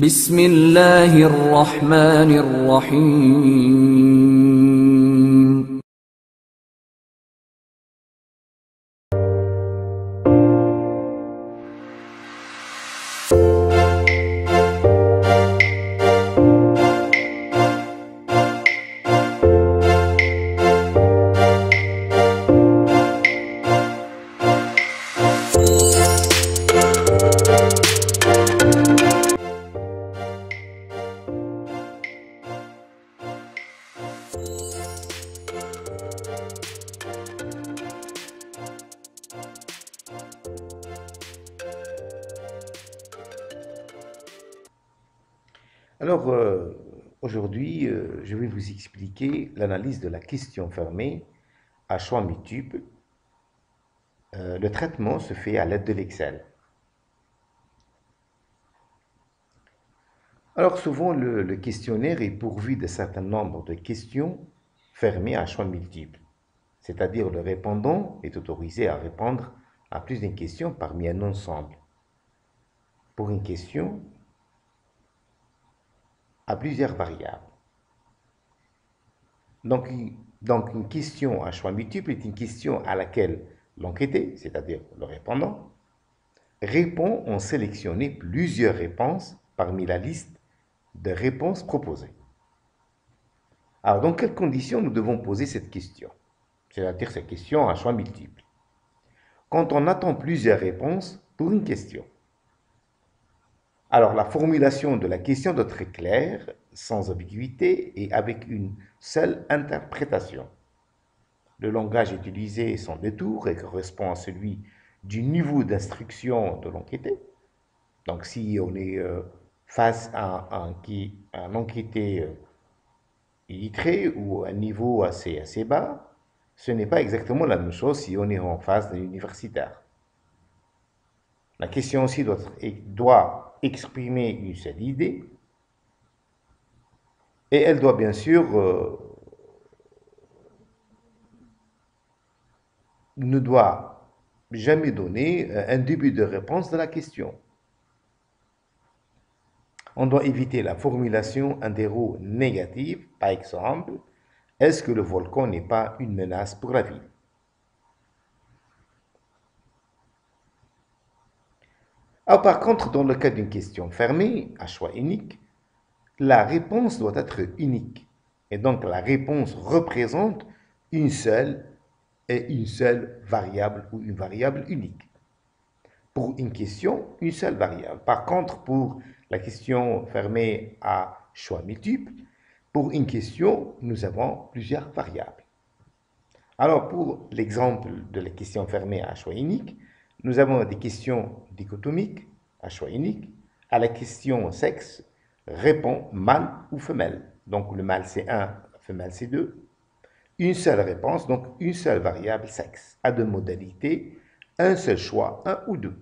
بسم الله الرحمن الرحيم Alors, aujourd'hui, je vais vous expliquer l'analyse de la question fermée à choix multiples. Le traitement se fait à l'aide de l'Excel. Alors, souvent, le questionnaire est pourvu d'un certain nombre de questions fermées à choix multiples, c'est-à-dire le répondant est autorisé à répondre à plus d'une question parmi un ensemble. Pour une question, à plusieurs variables. Donc, donc, une question à choix multiple est une question à laquelle l'enquêté, c'est-à-dire le répondant, répond en sélectionner plusieurs réponses parmi la liste de réponses proposées. Alors, dans quelles conditions nous devons poser cette question? C'est-à-dire cette question à choix multiple. Quand on attend plusieurs réponses pour une question. Alors, la formulation de la question doit être claire, sans ambiguïté et avec une seule interprétation. Le langage utilisé est sans détour et correspond à celui du niveau d'instruction de l'enquêté. Donc, si on est face à un enquêté illettré ou à un niveau assez bas, ce n'est pas exactement la même chose si on est en face d'un universitaire. La question aussi doit exprimer une seule idée et elle doit bien sûr ne doit jamais donner un début de réponse de la question. On doit éviter la formulation indéro négative, par exemple, est-ce que le volcan n'est pas une menace pour la vie? Alors, par contre, dans le cas d'une question fermée, à choix unique, la réponse doit être unique. Et donc, la réponse représente une seule variable ou une variable unique. Pour une question, une seule variable. Par contre, pour la question fermée à choix multiple, pour une question, nous avons plusieurs variables. Alors, pour l'exemple de la question fermée à choix unique, nous avons des questions dichotomiques à choix unique. À la question sexe, répond mâle ou femelle. Donc, le mâle c'est 1, la femelle c'est 2. Une seule réponse, donc une seule variable sexe. À deux modalités, un seul choix, 1 ou 2.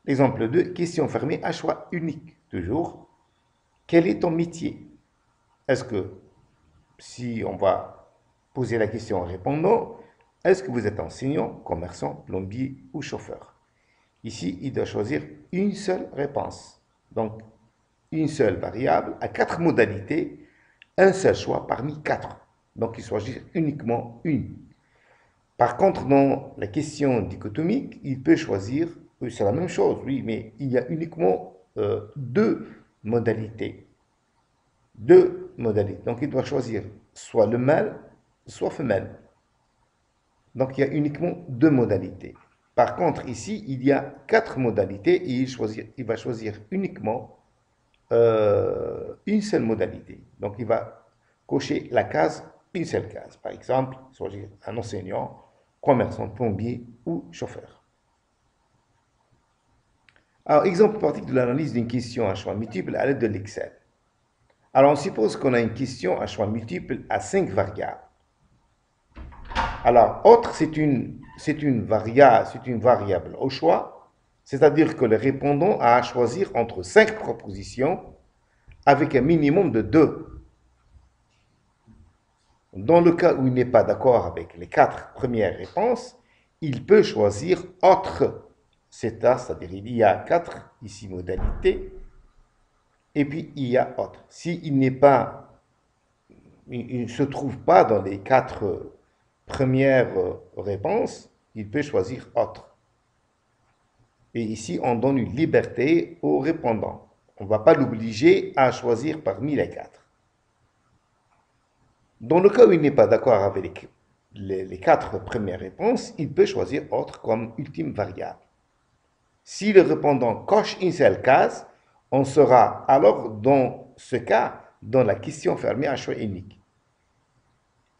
L'exemple 2, question fermée à choix unique. Toujours, quel est ton métier? Est-ce que, si on va poser la question en répondant, est-ce que vous êtes enseignant, commerçant, plombier ou chauffeur? Ici, il doit choisir une seule réponse. Donc, une seule variable à 4 modalités, un seul choix parmi 4. Donc, il choisit uniquement une. Par contre, dans la question dichotomique, il peut choisir, c'est la même chose, oui, mais il y a uniquement deux modalités. Deux modalités. Donc, il doit choisir soit le mâle, soit femelle. Donc, il y a uniquement deux modalités. Par contre, ici, il y a 4 modalités et il va choisir uniquement une seule modalité. Donc, il va cocher la case, une seule case. Par exemple, choisir un enseignant, commerçant, plombier ou chauffeur. Alors, exemple pratique de l'analyse d'une question à choix multiple à l'aide de l'Excel. Alors, on suppose qu'on a une question à choix multiple à 5 variables. Alors, autre, c'est une variable au choix, c'est-à-dire que le répondant a à choisir entre 5 propositions avec un minimum de 2. Dans le cas où il n'est pas d'accord avec les 4 premières réponses, il peut choisir autre. C'est-à-dire il y a 4 ici modalités. et puis il y a autre. S'il n'est pas, il ne se trouve pas dans les quatre premières réponses, il peut choisir autre. Et ici, on donne une liberté au répondant. On ne va pas l'obliger à choisir parmi les quatre. Dans le cas où il n'est pas d'accord avec les quatre premières réponses, il peut choisir autre comme ultime variable. Si le répondant coche une seule case, on sera alors dans ce cas dans la question fermée à choix unique.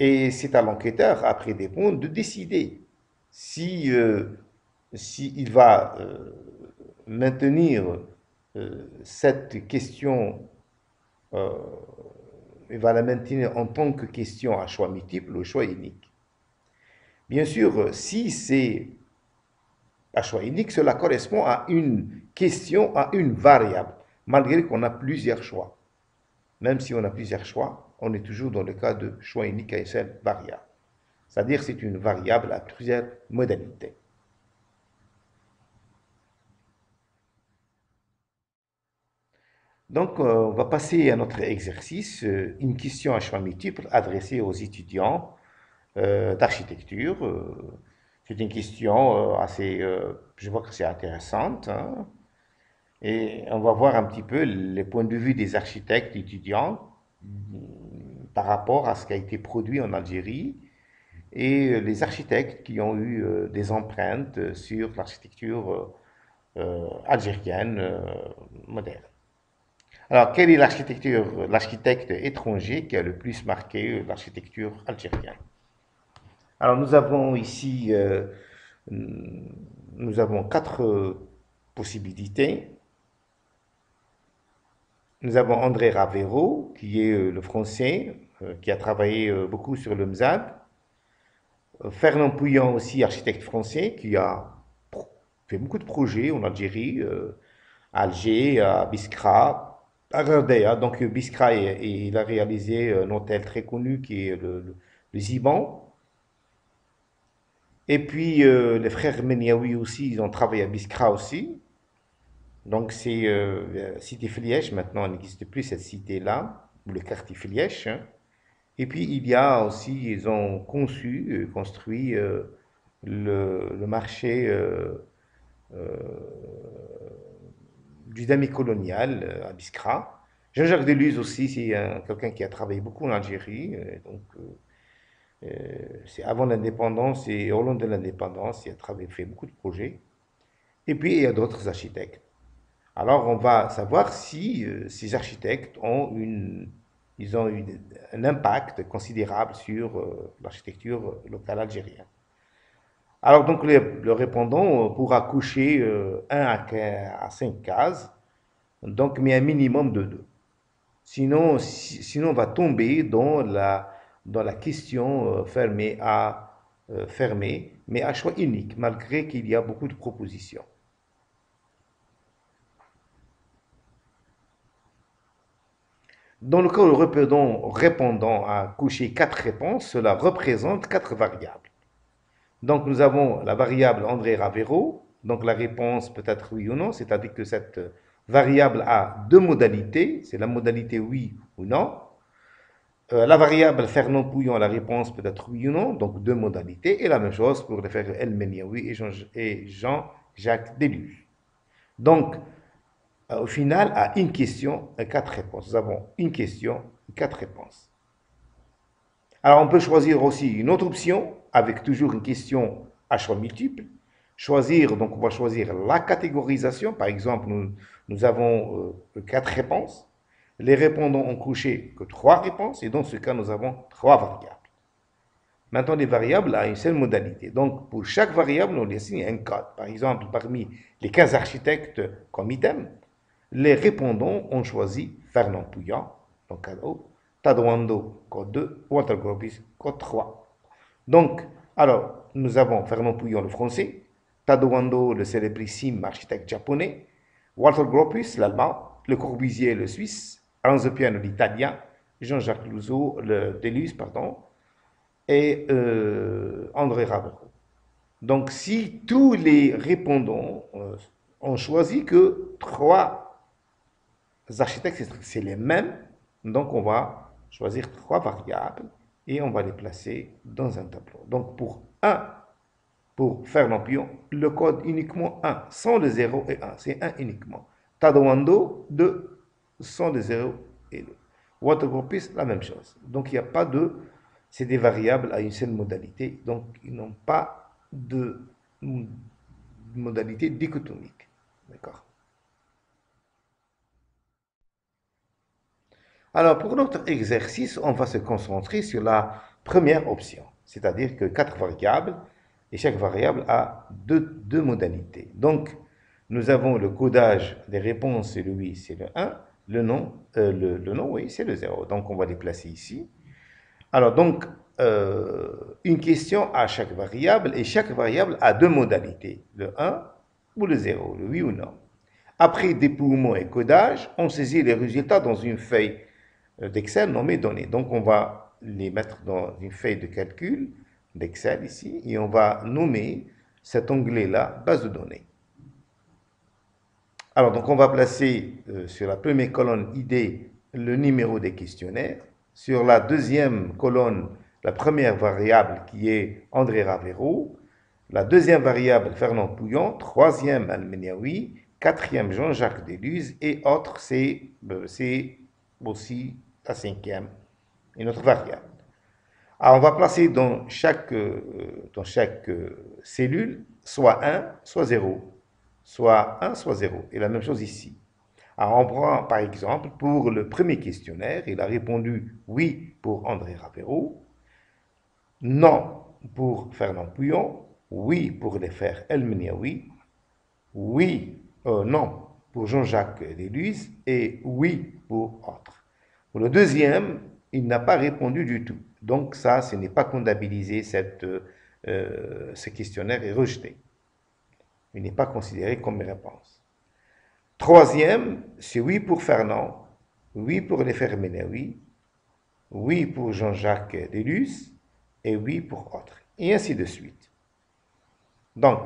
Et c'est à l'enquêteur, après répondre, de décider si, il va maintenir cette question, il va la maintenir en tant que question à choix multiple ou choix unique. Bien sûr, si c'est à choix unique, cela correspond à une question, à une variable, malgré qu'on a plusieurs choix. Même si on a plusieurs choix, on est toujours dans le cas de choix unique à une seule variable. C'est-à-dire que c'est une variable à plusieurs modalités. Donc, on va passer à notre exercice, une question à choix multiple adressée aux étudiants d'architecture. C'est une question assez, je vois que c'est intéressante, hein. Et on va voir un petit peu les points de vue des architectes étudiants par rapport à ce qui a été produit en Algérie et les architectes qui ont eu des empreintes sur l'architecture algérienne moderne. Alors, quel est l'architecte étranger qui a le plus marqué l'architecture algérienne? Alors, nous avons ici, nous avons quatre possibilités. Nous avons André Ravero, qui est le français, qui a travaillé beaucoup sur le MZAD. Fernand Pouillan aussi, architecte français, qui a fait beaucoup de projets en Algérie, à Alger, à Biskra, à Gardea. Donc Biskra, il a réalisé un hôtel très connu qui est le Ziban. Et puis les frères Meniaoui aussi, ils ont travaillé à Biskra aussi. Donc c'est cité Flièche, maintenant il n'existe plus cette cité-là, ou le quartier Flièche, hein. Et puis il y a aussi, ils ont construit le marché euh, du demi-colonial à Biskra. Jean-Jacques Deluz aussi, c'est quelqu'un qui a travaillé beaucoup en Algérie, c'est avant l'indépendance et au long de l'indépendance, il a fait beaucoup de projets. Et puis il y a d'autres architectes. Alors, on va savoir si ces architectes ils ont eu un impact considérable sur l'architecture locale algérienne. Alors, donc, le répondant pourra coucher 1 à 5 cases, donc, mais un minimum de 2. Sinon, on va tomber dans la question fermée, mais à choix unique, malgré qu'il y a beaucoup de propositions. Dans le cas où le répondant a couché 4 réponses, cela représente 4 variables. Donc nous avons la variable André Ravero, donc la réponse peut être oui ou non, c'est-à-dire que cette variable a deux modalités, c'est la modalité oui ou non. La variable Fernand Pouillon, la réponse peut être oui ou non, donc deux modalités, et la même chose pour les frères El Meniaoui et Jean-Jacques Deluz. Donc, au final, à une question, quatre réponses. Nous avons une question, quatre réponses. Alors, on peut choisir aussi une autre option avec toujours une question à choix multiple. Choisir, donc on va choisir la catégorisation. Par exemple, nous avons quatre réponses. Les répondants ont couché que trois réponses et dans ce cas, nous avons trois variables. Maintenant, les variables ont une seule modalité. Donc, pour chaque variable, on assigne un code. Par exemple, parmi les 15 architectes comme item, les répondants ont choisi Fernand Pouillan, donc cadeau, Tadouando, code 2, Walter Gropius, code 3. Donc, alors, nous avons Fernand Pouillan, le français, Tadouando, le célébrissime architecte japonais, Walter Gropius, l'allemand, Le Corbusier, le suisse, Enzo Piano, l'italien, Jean-Jacques Louzeau, le Deluz, pardon, et André Ravero. Donc, si tous les répondants ont choisi que trois architectes, c'est les mêmes. Donc, on va choisir 3 variables et on va les placer dans un tableau. Donc, pour faire l'empion, le code uniquement 1, sans le 0 et 1, c'est 1 uniquement. Tadawando, 2, sans le 0 et 2. Waterpropis, la même chose. Donc, il n'y a pas de... C'est des variables à une seule modalité, donc ils n'ont pas de modalité dichotomique. D'accord? Alors, pour notre exercice, on va se concentrer sur la première option, c'est-à-dire que 4 variables, et chaque variable a deux modalités. Donc, nous avons le codage des réponses, c'est le oui, c'est le 1, le non, oui, c'est le 0. Donc, on va les placer ici. Alors, donc, une question à chaque variable, et chaque variable a 2 modalités, le 1 ou le 0, le oui ou non. Après dépouillement et codage, on saisit les résultats dans une feuille d'Excel nommée données. Donc, on va les mettre dans une feuille de calcul d'Excel ici, et on va nommer cet onglet-là base de données. Alors, donc, on va placer sur la première colonne ID le numéro des questionnaires. Sur la deuxième colonne, la première variable qui est André Ravero. La deuxième variable, Fernand Pouillon. Troisième, Al-Meniaoui. Quatrième, Jean-Jacques Deluz. Et autre, c'est aussi la cinquième, une autre variable. Alors, on va placer dans chaque cellule soit 1, soit 0. Soit 1, soit 0. Et la même chose ici. Alors, on prend par exemple pour le premier questionnaire, il a répondu oui pour André Ravero, non pour Fernand Pouillon, oui pour les frères El Meniaoui, non pour Jean-Jacques Deluz et oui pour autres. Pour le deuxième, il n'a pas répondu du tout. Donc ça, ce n'est pas comptabilisé, ce questionnaire est rejeté. Il n'est pas considéré comme réponse. Troisième, c'est oui pour Fernand, oui pour les frères Meniaoui, oui pour Jean-Jacques Deluz et oui pour autres. Et ainsi de suite. Donc,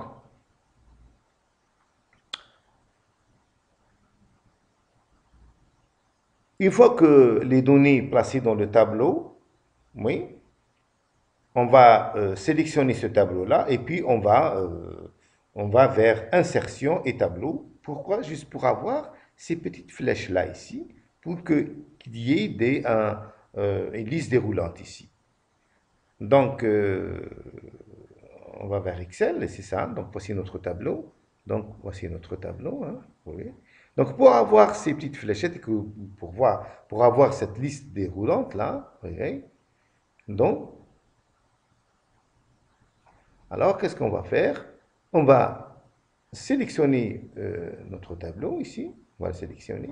une fois que les données placées dans le tableau, oui, on va sélectionner ce tableau-là et puis on va vers insertion et tableau. Pourquoi? Juste pour avoir ces petites flèches-là ici, pour qu'il y ait une liste déroulante ici. Donc, on va vers Excel, et c'est ça. Donc, voici notre tableau. Donc, voici notre tableau. Hein, oui. Donc, pour avoir ces petites fléchettes, pour avoir cette liste déroulante là, oui, donc, alors, qu'est-ce qu'on va faire? On va sélectionner notre tableau ici. On va le sélectionner.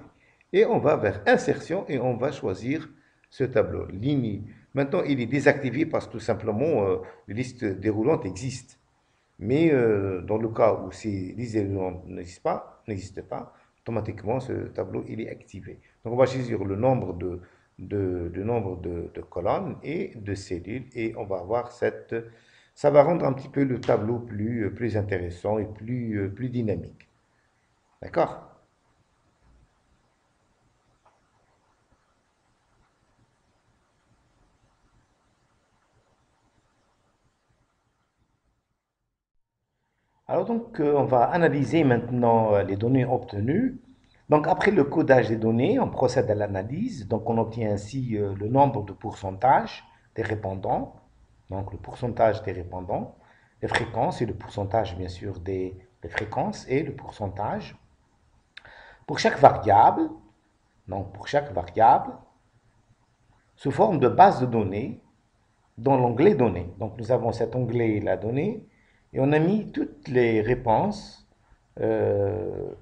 Et on va vers insertion et on va choisir ce tableau. Ligne. Maintenant, il est désactivé parce que tout simplement, les listes déroulantes existent. Mais dans le cas où ces listes déroulantes n'existent pas, automatiquement, ce tableau il est activé. Donc, on va choisir le nombre de colonnes et de cellules et on va avoir ça va rendre un petit peu le tableau plus intéressant et plus dynamique. D'accord? Alors donc, on va analyser maintenant les données obtenues. Donc, après le codage des données, on procède à l'analyse. Donc, on obtient ainsi le nombre de pourcentage des répondants. Donc, le pourcentage des répondants, les fréquences et le pourcentage, bien sûr, des fréquences et le pourcentage. Pour chaque variable, sous forme de base de données, dans l'onglet données. Donc, nous avons cet onglet, la donnée, et on a mis toutes les réponses. Euh,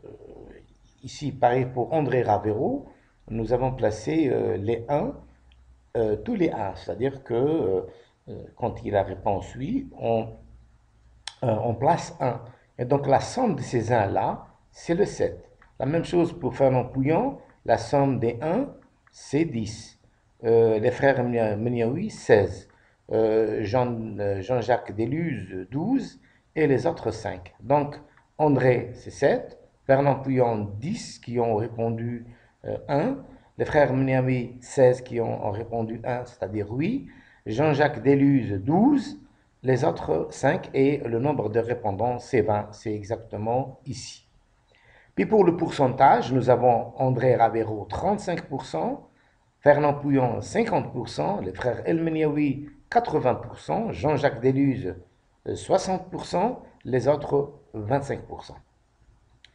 Ici, pareil pour André Ravero, nous avons placé les 1, tous les 1. C'est-à-dire que quand il a réponse oui, on place 1. Et donc, la somme de ces 1-là, c'est le 7. La même chose pour Fernand Pouillon, la somme des 1, c'est 10. Les frères Meniaoui, 16. Jean-Jacques Deluz, 12. Et les autres, 5. Donc, André, c'est 7. Fernand Pouillon, 10 qui ont répondu 1. Les frères Mniawi, 16 qui ont répondu 1, c'est-à-dire oui. Jean-Jacques Deluse, 12. Les autres, 5. Et le nombre de répondants, c'est 20. C'est exactement ici. Puis pour le pourcentage, nous avons André Ravero, 35%. Fernand Pouillon, 50%. Les frères El Mniawi, 80%. Jean-Jacques Deluse, 60%. Les autres, 25%.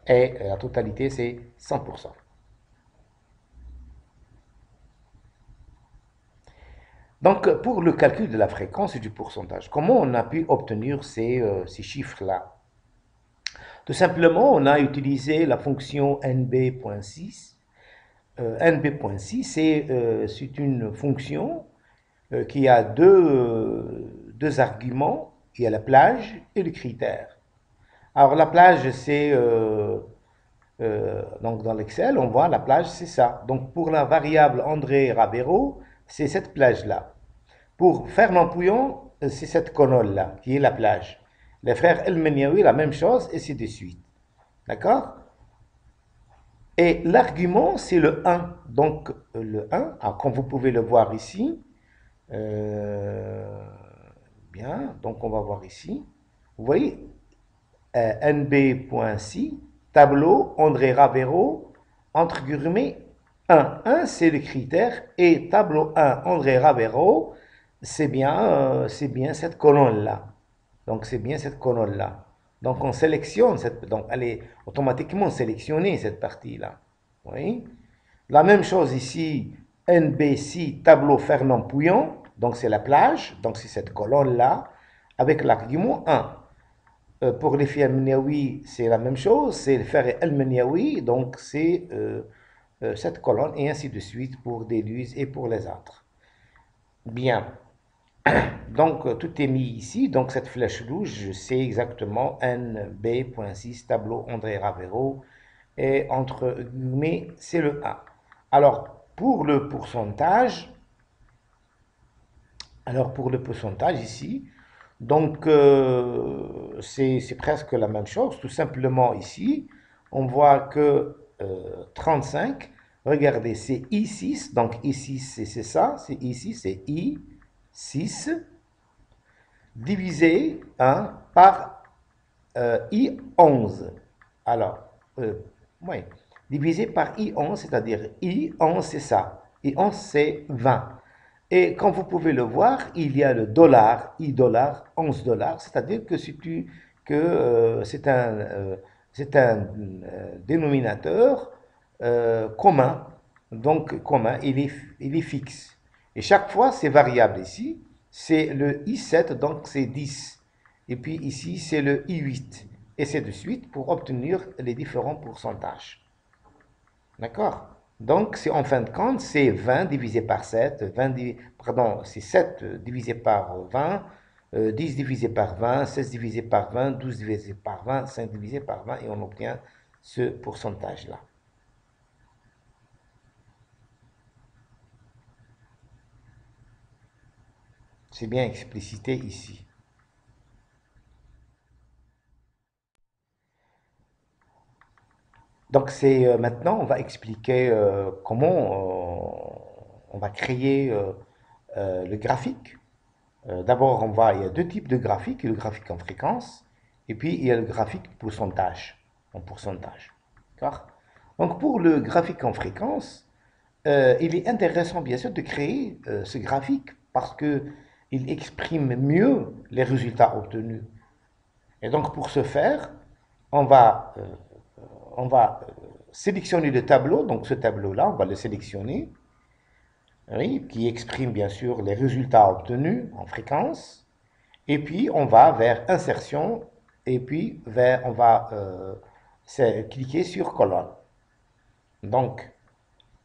Et la totalité, c'est 100%. Donc, pour le calcul de la fréquence et du pourcentage, comment on a pu obtenir ces chiffres-là? Tout simplement, on a utilisé la fonction nb.6. nb.6, c'est une fonction qui a deux arguments. Il y a la plage et le critère. Alors, la plage, c'est... donc, dans l'Excel, on voit la plage, c'est ça. Donc, pour la variable André Ravero, c'est cette plage-là. Pour Fernand Pouillon, c'est cette colonne-là, qui est la plage. Les frères El Meniaoui, la même chose, et ainsi de suite. D'accord? Et l'argument, c'est le 1. Donc, le 1, comme vous pouvez le voir ici, bien, donc on va voir ici. Vous voyez, nb.si, tableau, André Ravero, entre guillemets, 1. 1, c'est le critère, et tableau 1, André Ravero, c'est bien cette colonne-là. Donc, c'est bien cette colonne-là. Donc, on sélectionne donc, elle est automatiquement sélectionnée, cette partie-là. Oui. La même chose ici, NBC, tableau Fernand Pouillon. Donc, c'est la plage. Donc, c'est cette colonne-là, avec l'argument 1. Pour les filles Mniaoui, c'est la même chose. C'est le frère El Mniaoui. Donc, c'est cette colonne, et ainsi de suite pour Deluse et pour les autres. Bien. Donc, tout est mis ici. Donc, cette flèche rouge, je sais exactement NB.6, tableau André Ravero. Et entre guillemets, c'est le 1. Alors, pour le pourcentage, ici, donc, c'est presque la même chose. Tout simplement, ici, on voit que 35, regardez, c'est I6. Donc, I6, c'est ça. C'est ici, c'est I6 divisé par I11. Alors, oui, divisé par I11, c'est-à-dire I11, c'est ça. I11, c'est 20. Et comme vous pouvez le voir, il y a le dollar, I$, 11 dollars, c'est-à-dire que c'est un dénominateur commun. Donc, commun, il est fixe. Et chaque fois, c'est variable ici. C'est le I7, donc c'est 10. Et puis ici, c'est le I8. Et c'est de suite pour obtenir les différents pourcentages. D'accord? Donc, en fin de compte, c'est 20 divisé par 7, pardon, c'est 7 divisé par 20, 10 divisé par 20, 16 divisé par 20, 12 divisé par 20, 5 divisé par 20, et on obtient ce pourcentage-là. C'est bien explicité ici. Donc, maintenant, on va expliquer comment on va créer le graphique. D'abord, il y a deux types de graphiques, le graphique en fréquence, et puis il y a le graphique en pourcentage. D'accord? Donc, pour le graphique en fréquence, il est intéressant, bien sûr, de créer ce graphique parce qu'il exprime mieux les résultats obtenus. Et donc, pour ce faire, on va sélectionner le tableau. Donc, ce tableau-là, on va le sélectionner, oui, qui exprime bien sûr les résultats obtenus en fréquence. Et puis, on va vers insertion, et puis on va cliquer sur colonne. Donc,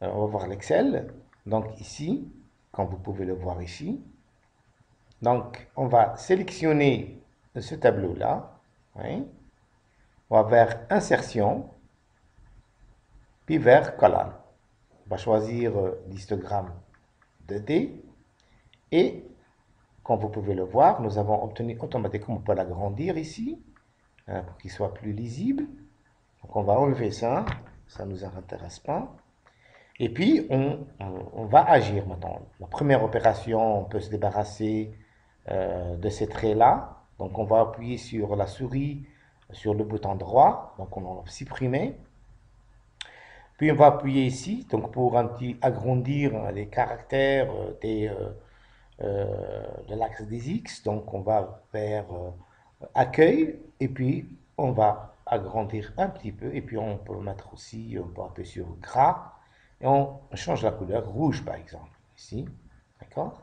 on va voir l'Excel. Donc, ici, comme vous pouvez le voir ici. Donc, on va sélectionner ce tableau-là. Oui. On va vers insertion, puis vers colonne. On va choisir l'histogramme 2D. Et, comme vous pouvez le voir, nous avons obtenu automatiquement, on peut l'agrandir ici, pour qu'il soit plus lisible. Donc, on va enlever ça, ça ne nous intéresse pas. Et puis, on va agir maintenant. La première opération, on peut se débarrasser de ces traits-là. Donc, on va appuyer sur la souris, sur le bouton droit. Donc, on va supprimer. Puis, on va appuyer ici, donc pour agrandir les caractères de l'axe des X. Donc, on va faire accueil. Et puis, on va agrandir un petit peu. Et puis, on peut mettre aussi, on peut appuyer sur gras. Et on change la couleur rouge, par exemple, ici. D'accord?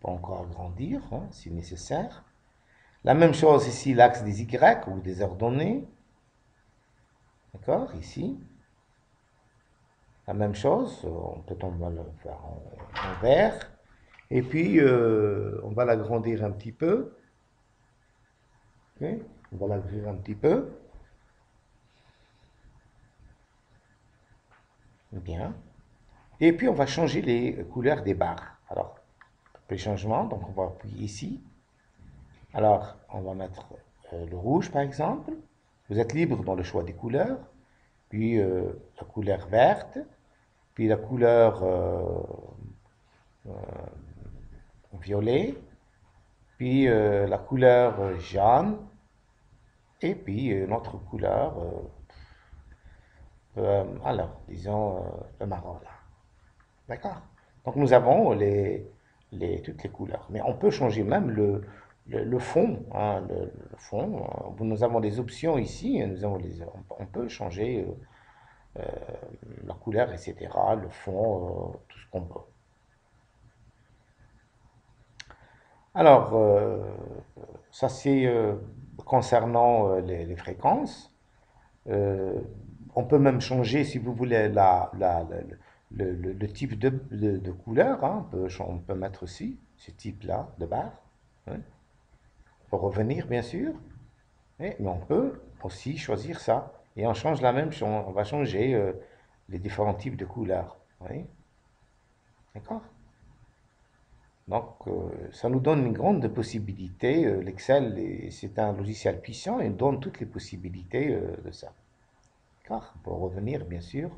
On peut encore agrandir, hein, si nécessaire. La même chose ici, l'axe des Y ou des ordonnées. D'accord? Ici. La même chose, peut-on va le faire en vert. Et puis, on va l'agrandir un petit peu. Ok? On va l'agrandir un petit peu. Bien. Et puis, on va changer les couleurs des barres. Alors, les changements, donc on va appuyer ici. Alors, on va mettre le rouge, par exemple. Vous êtes libre dans le choix des couleurs. Puis, la couleur verte. Puis, la couleur violet. Puis, la couleur jaune. Et puis, notre couleur, alors, disons, le marron, là. D'accord? Donc, nous avons toutes les couleurs. Mais on peut changer même le fond. Hein, le fond. Nous avons des options ici. Nous avons on peut changer la couleur, etc. Le fond, tout ce qu'on peut. Alors, ça c'est concernant les fréquences. Euh, on peut même changer, si vous voulez, le type de couleur. Hein. On peut mettre aussi ce type-là de barre. Hein. Pour revenir, bien sûr. Mais on peut aussi choisir ça. Et on change la même chose. On va changer les différents types de couleurs. Oui. D'accord? Donc, ça nous donne une grande possibilité. L'Excel, c'est un logiciel puissant et donne toutes les possibilités de ça. D'accord? Pour revenir, bien sûr,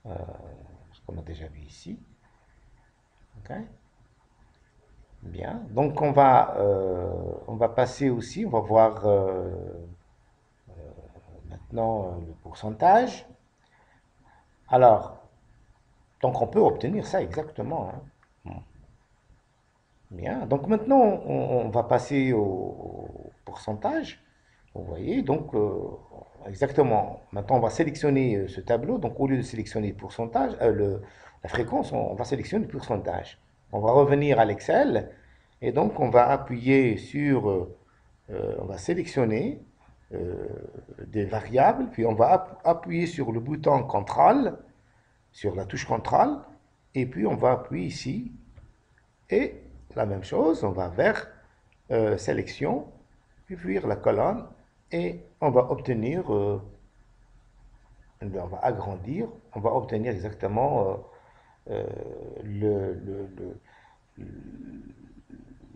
ce qu'on a déjà vu ici. Ok? Bien. Donc, on va passer aussi, on va voir maintenant le pourcentage. Alors, donc on peut obtenir ça exactement. Hein. Bien. Donc maintenant, on va passer au pourcentage. Vous voyez, donc exactement. Maintenant, on va sélectionner ce tableau. Donc, au lieu de sélectionner le pourcentage, la fréquence, on va sélectionner le pourcentage. On va revenir à l'Excel et donc on va appuyer sur, on va sélectionner euh, des variables, puis on va appuyer sur le bouton CTRL, sur la touche CTRL, et puis on va appuyer ici et la même chose, on va vers sélection, puis ouvrir la colonne et on va obtenir, on va agrandir, on va obtenir exactement euh, le, le,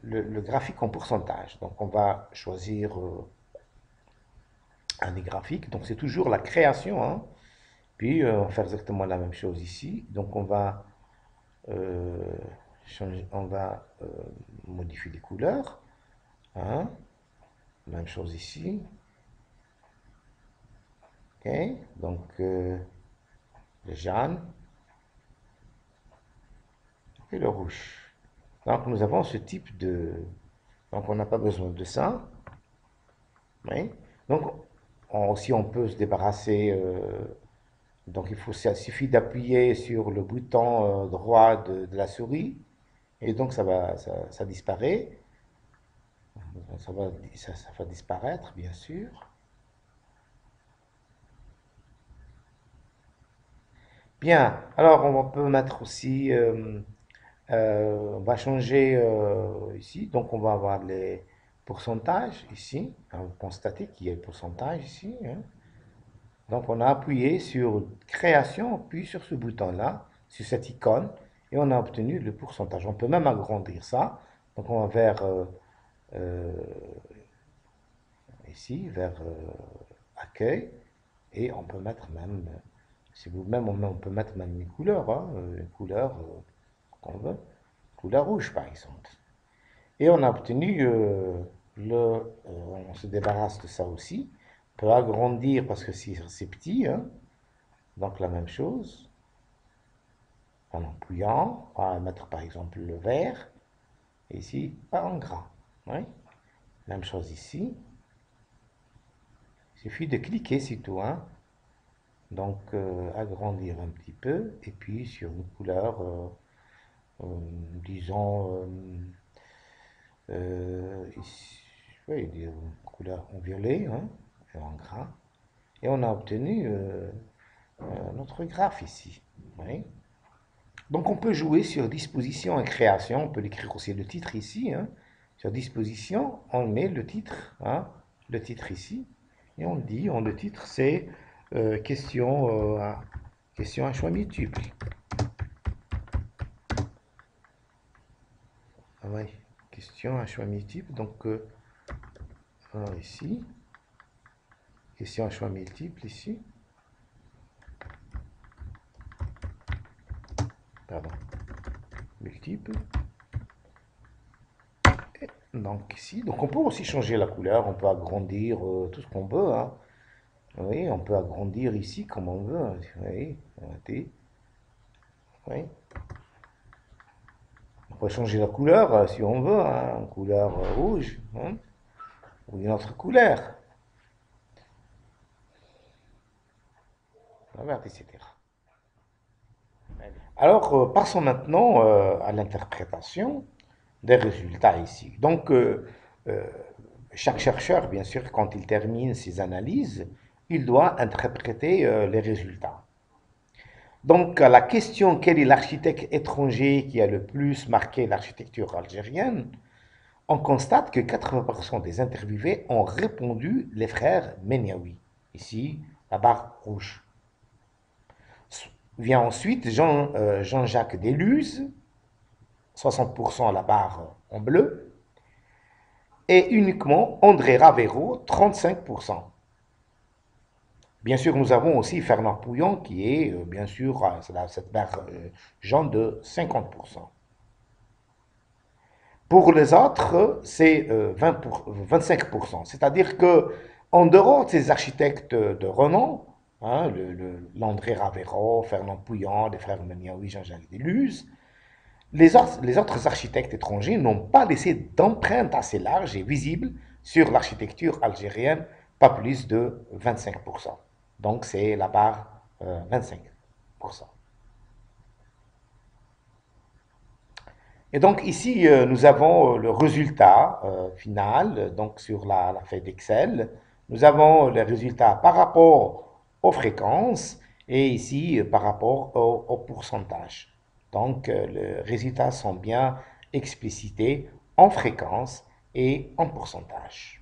le, le graphique en pourcentage. Donc on va choisir un des graphiques, donc c'est toujours la création, hein. Puis on va faire exactement la même chose ici. Donc on va euh, changer, on va modifier les couleurs. Hein. Même chose ici. Ok. Donc le jaune et le rouge. Donc nous avons ce type de... Donc on n'a pas besoin de ça. Oui. Donc aussi on peut se débarrasser... donc ça suffit d'appuyer sur le bouton droit de la souris. Et donc ça disparaît. Ça va disparaître, bien sûr. Bien, alors on peut mettre aussi, on va changer ici, donc on va avoir les pourcentages ici. Alors, vous constatez qu'il y a le pourcentage ici. Hein. Donc on a appuyé sur création, puis sur ce bouton-là, sur cette icône, et on a obtenu le pourcentage. On peut même agrandir ça. Donc on va vers euh, ici, vers accueil, et on peut mettre même Si vous-même, on peut mettre même une couleur, hein, une couleur qu'on veut, couleur rouge par exemple. Et on a obtenu on se débarrasse de ça aussi. On peut agrandir parce que c'est petit, hein. Donc la même chose. En empouillant, on va mettre par exemple le vert. Et ici, pas en gras. Oui. Même chose ici. Il suffit de cliquer, c'est tout, hein. Donc agrandir un petit peu. Et puis sur une couleur, disons, ici, oui, une couleur en violet, hein, et en gras. Et on a obtenu notre graphe ici. Oui. Donc on peut jouer sur disposition et création. On peut l'écrire aussi le titre ici, hein. Sur disposition, on met le titre, hein, le titre ici. Et on dit, le titre c'est question à choix multiple. Ah ouais, question à choix multiple. Donc ici, question à choix multiple ici. Pardon, multiple. Et donc ici, donc on peut aussi changer la couleur, on peut agrandir tout ce qu'on veut, hein. Oui, on peut agrandir ici comme on veut, hein. Oui, regardez. Oui. On peut changer la couleur si on veut, hein, couleur rouge, hein, ou une autre couleur, verte, etc. Alors, passons maintenant à l'interprétation des résultats ici. Donc, chaque chercheur, bien sûr, quand il termine ses analyses, il doit interpréter les résultats. Donc, à la question quel est l'architecte étranger qui a le plus marqué l'architecture algérienne, on constate que 80% des interviewés ont répondu les frères Méniaoui. Ici, la barre rouge. Vient ensuite Jean-Jacques Deluse, 60% à la barre en bleu, et uniquement André Ravero, 35%. Bien sûr, nous avons aussi Fernand Pouillon qui est, bien sûr, cette barre jaune de 50%. Pour les autres, c'est 25%. C'est-à-dire que, en dehors de ces architectes de renom, hein, l'André Ravero, Fernand Pouillon, les frères Méniaoui, Jean-Jacques Deluse, les autres architectes étrangers n'ont pas laissé d'empreinte assez large et visible sur l'architecture algérienne, pas plus de 25%. Donc c'est la barre 25%. Et donc ici, nous avons le résultat final, donc sur la feuille d'Excel. Nous avons les résultats par rapport aux fréquences et ici par rapport au pourcentage. Donc les résultats sont bien explicités en fréquence et en pourcentage.